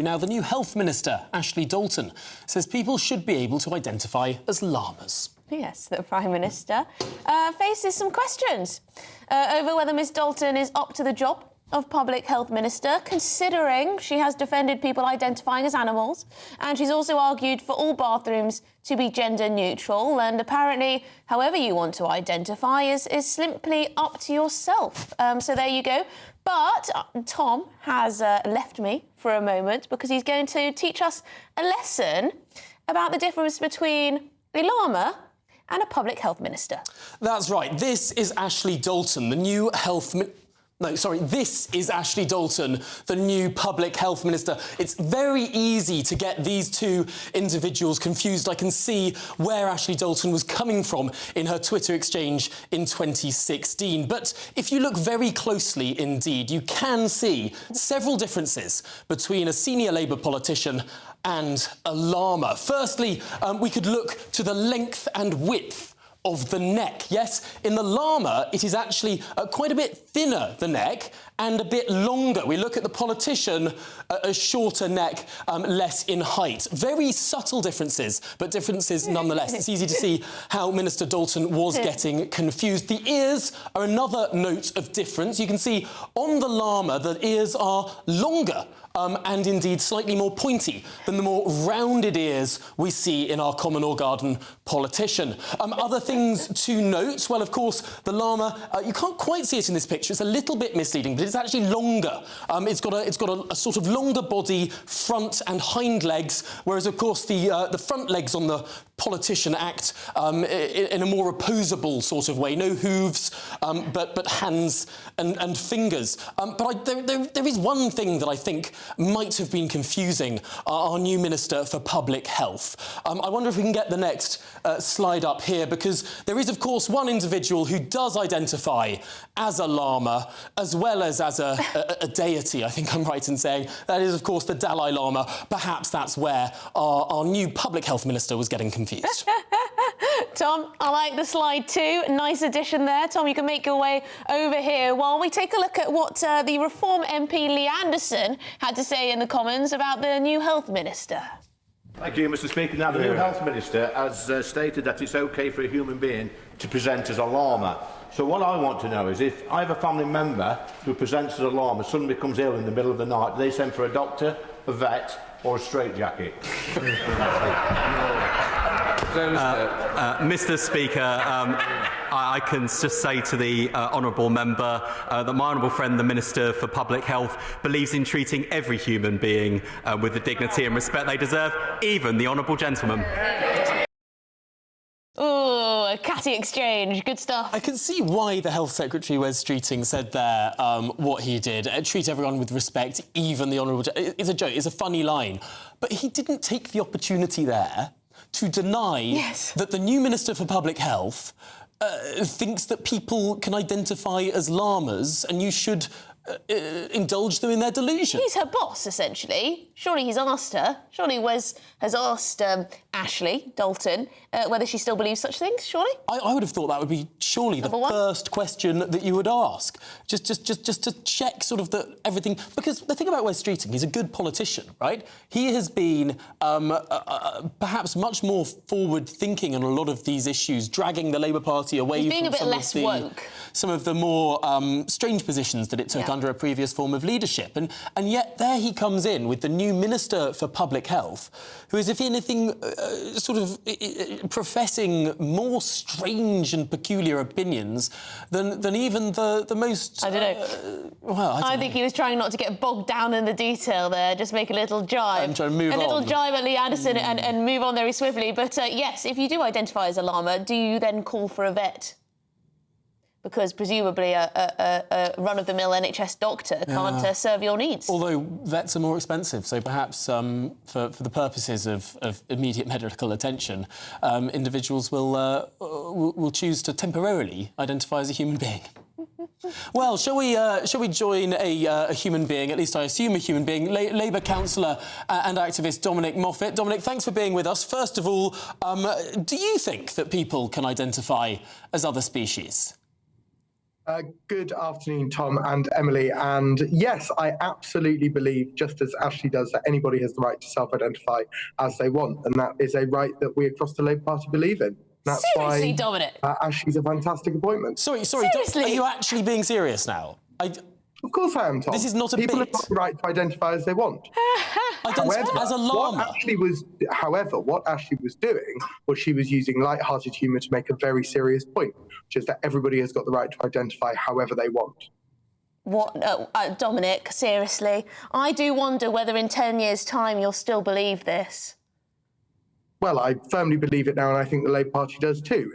Now, the new Health Minister, Ashley Dalton, says people should be able to identify as llamas. Yes, the Prime Minister faces some questions over whether Ms Dalton is up to the job of Public Health Minister, considering she has defended people identifying as animals, and she's also argued for all bathrooms to be gender neutral, and apparently however you want to identify is simply up to yourself. So there you go. But Tom has left me for a moment because he's going to teach us a lesson about the difference between a llama and a Public Health Minister. That's right. This is Ashley Dalton, the new This is Ashley Dalton, the new Public Health Minister. It's very easy to get these two individuals confused. I can see where Ashley Dalton was coming from in her Twitter exchange in 2016. But if you look very closely indeed, you can see several differences between a senior Labour politician and a llama. Firstly, we could look to the length and width of the neck. Yes, in the llama, it is actually quite a bit thinner, the neck, and a bit longer. We look at the politician, a shorter neck, less in height. Very subtle differences, but differences nonetheless. It's easy to see how Minister Dalton was getting confused. The ears are another note of difference. You can see on the llama, the ears are longer and indeed slightly more pointy than the more rounded ears we see in our common or garden politician. Other things to note, well, of course, the llama, you can't quite see it in this picture. It's a little bit misleading, but it's actually longer. It's got a sort of longer body, front and hind legs, whereas, of course, the front legs on the politician act in a more opposable sort of way. No hooves, but hands and fingers. But there is one thing that I think might have been confusing our new Minister for Public Health. I wonder if we can get the next slide up here, because there is, of course, one individual who does identify as a llama as well as a deity, I think I'm right in saying. That is, of course, the Dalai Lama. Perhaps that's where our new Public Health Minister was getting confused. Tom, I like the slide too. Nice addition there. Tom, you can make your way over here while we take a look at what the Reform MP Lee Anderson had to say in the Commons about the new Health Minister. Thank you, Mr Speaker. Now, the new Health Minister has stated that it's OK for a human being to present as a llama. So what I want to know is, if I have a family member who presents as a llama, suddenly becomes ill in the middle of the night, do they send for a doctor, a vet or a straitjacket? Mr Speaker, I can just say to the honourable member that my honourable friend, the Minister for Public Health, believes in treating every human being with the dignity and respect they deserve, even the honourable gentleman. Oh, a catty exchange. Good stuff. I can see why the Health Secretary, Wes Streeting, said there what he did. Treat everyone with respect, even the honourable... It's a joke, it's a funny line. But he didn't take the opportunity there to deny that the new Minister for Public Health thinks that people can identify as llamas and you should indulge them in their delusion. He's her boss, essentially. Surely he's asked her. Surely Wes has asked Ashley Dalton whether she still believes such things, surely? I would have thought that would be surely the first question that you would ask. Just to check sort of everything. Because the thing about Wes Streeting, he's a good politician, right? He has been perhaps much more forward-thinking on a lot of these issues, dragging the Labour Party away from some of the more strange positions that it took under a previous form of leadership. And yet there he comes in with the new Minister for Public Health, who is, if anything, sort of professing more strange and peculiar opinions than even the most... I don't know. I think he was trying not to get bogged down in the detail there, just make a little jibe. I'm trying to move on. A little jibe at Lee Anderson and move on very swiftly. But yes, if you do identify as a llama, do you then call for a vet? Because presumably a run-of-the-mill NHS doctor can't serve your needs. Although vets are more expensive, so perhaps for the purposes of immediate medical attention, individuals will choose to temporarily identify as a human being. Well, shall we join a human being, at least I assume a human being, Labour councillor and activist Dominic Moffett. Dominic, thanks for being with us. First of all, do you think that people can identify as other species? Good afternoon, Tom and Emily. And yes, I absolutely believe, just as Ashley does, that anybody has the right to self-identify as they want. And that is a right that we across the Labour Party believe in. That's Seriously, why Dominic? Ashley's a fantastic appointment. Sorry, Seriously? are you actually being serious now? Of course I am, Tom. This is not a People bit. have got the right to identify as they want. As a llama. What Ashley was doing was she was using light-hearted humour to make a very serious point, which is that everybody has got the right to identify however they want. What, Dominic, seriously? I do wonder whether in 10 years' time you'll still believe this. Well, I firmly believe it now, and I think the Labour Party does too.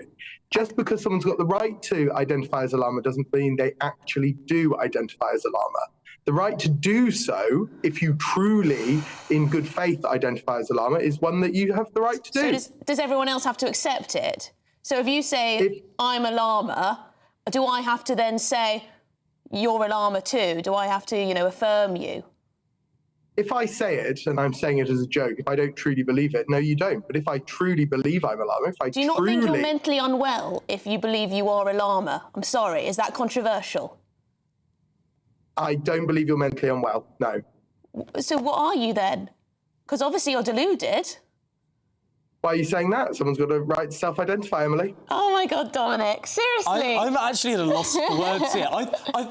Just because someone's got the right to identify as a llama doesn't mean they actually do identify as a llama. The right to do so, if you truly, in good faith, identify as a llama, is one that you have the right to do. So does everyone else have to accept it? So if you say, I'm a llama, do I have to then say, you're a llama too? Do I have to, affirm you? If I say it, and I'm saying it as a joke, if I don't truly believe it, no, you don't. But if I truly believe I'm a llama, Do you not think you're mentally unwell if you believe you are a llama? I'm sorry, is that controversial? I don't believe you're mentally unwell, no. So what are you then? Because obviously you're deluded. Why are you saying that? Someone's got a right to self-identify, Emily. Oh my God, Dominic, seriously. I'm actually at a loss for words here. I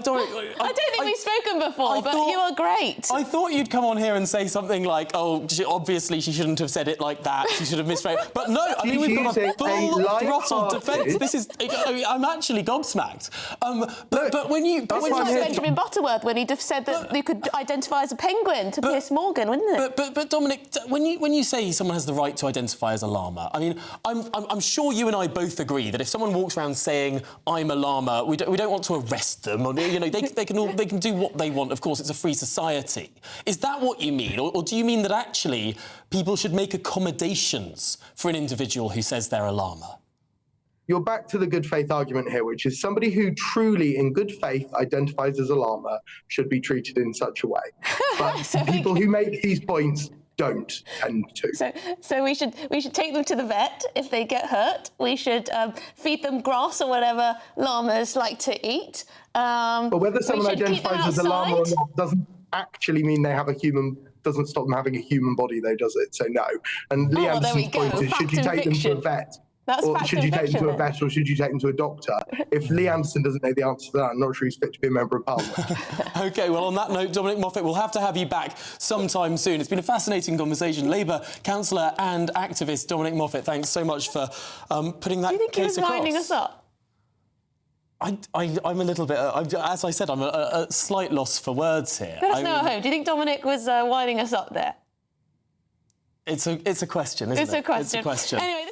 don't think we've spoken before, but you are great. I thought you'd come on here and say something like, obviously she shouldn't have said it like that, she should have misphrased. But no, I mean, we've got a full throttle defence. I'm actually gobsmacked. But when you... This was like Benjamin Butterworth when he'd have said that you could identify as a penguin to Piers Morgan, wouldn't it? But Dominic, when you say someone has the right to identify as a llama, I mean, I'm sure you and I both agree that if someone walks around saying I'm a llama, we don't want to arrest them. Or, they can do what they want. Of course, it's a free society. Is that what you mean, or do you mean that actually people should make accommodations for an individual who says they're a llama? You're back to the good faith argument here, which is somebody who truly, in good faith, identifies as a llama should be treated in such a way. But people who make these points don't tend to. So we should take them to the vet if they get hurt. We should feed them grass or whatever llamas like to eat. But whether someone identifies as a llama or not doesn't actually mean they have doesn't stop them having a human body, though, does it? So no. And Lee Anderson's point is, should you take them to a vet? Or should you take them to a vet, or should you take them to a doctor? If Lee Anderson doesn't know the answer to that, I'm not sure he's fit to be a member of Parliament. OK, well, on that note, Dominic Moffett, we'll have to have you back sometime soon. It's been a fascinating conversation. Labour councillor and activist Dominic Moffett, thanks so much for putting that case across. Do you think he was winding us up? I'm a little bit... as I said, I'm a slight loss for words here. Let us know at home. Do you think Dominic was winding us up there? It's a question, isn't it? It's a question. It's a question. Anyway,